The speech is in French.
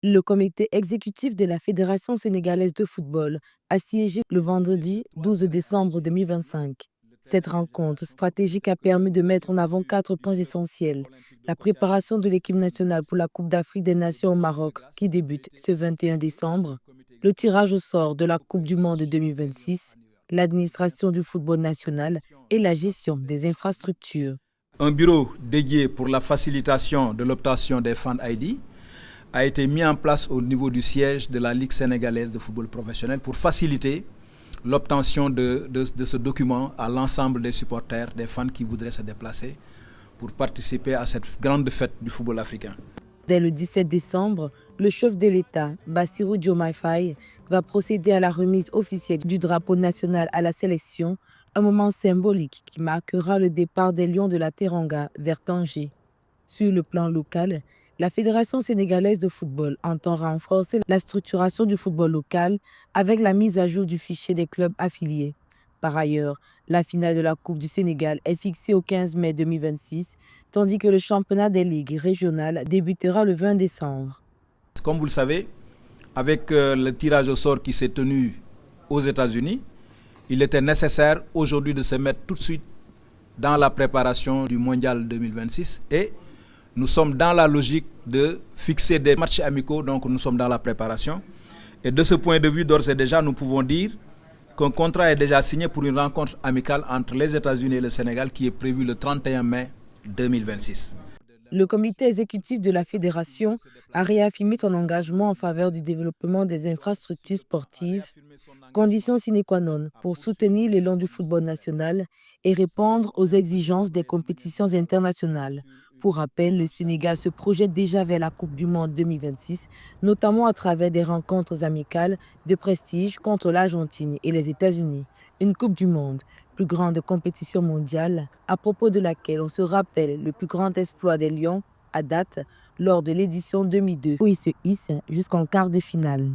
Le comité exécutif de la Fédération sénégalaise de football a siégé le vendredi 12 décembre 2025. Cette rencontre stratégique a permis de mettre en avant 4 points essentiels. La préparation de l'équipe nationale pour la Coupe d'Afrique des Nations au Maroc, qui débute ce 21 décembre, le tirage au sort de la Coupe du Monde 2026, l'administration du football national et la gestion des infrastructures. Un bureau dédié pour la facilitation de l'obtention des Fan ID a été mis en place au niveau du siège de la Ligue sénégalaise de football professionnel pour faciliter l'obtention de ce document à l'ensemble des supporters, des fans qui voudraient se déplacer pour participer à cette grande fête du football africain. Dès le 17 décembre, le chef de l'État, Bassirou Diomaye Faye, va procéder à la remise officielle du drapeau national à la sélection, un moment symbolique qui marquera le départ des Lions de la Teranga vers Tanger. Sur le plan local, la Fédération sénégalaise de football entend renforcer la structuration du football local avec la mise à jour du fichier des clubs affiliés. Par ailleurs, la finale de la Coupe du Sénégal est fixée au 15 mai 2026, tandis que le championnat des ligues régionales débutera le 20 décembre. Comme vous le savez, avec le tirage au sort qui s'est tenu aux États-Unis, il était nécessaire aujourd'hui de se mettre tout de suite dans la préparation du Mondial 2026 et nous sommes dans la logique de fixer des matchs amicaux, donc nous sommes dans la préparation. Et de ce point de vue, d'ores et déjà, nous pouvons dire qu'un contrat est déjà signé pour une rencontre amicale entre les États-Unis et le Sénégal qui est prévue le 31 mai 2026. Le comité exécutif de la fédération a réaffirmé son engagement en faveur du développement des infrastructures sportives, condition sine qua non pour soutenir l'élan du football national et répondre aux exigences des compétitions internationales. Pour rappel, le Sénégal se projette déjà vers la Coupe du Monde 2026, notamment à travers des rencontres amicales de prestige contre l'Argentine et les États-Unis. Une Coupe du Monde, plus grande compétition mondiale, à propos de laquelle on se rappelle le plus grand exploit des Lions à date lors de l'édition 2002, où ils se hissent jusqu'en quart de finale.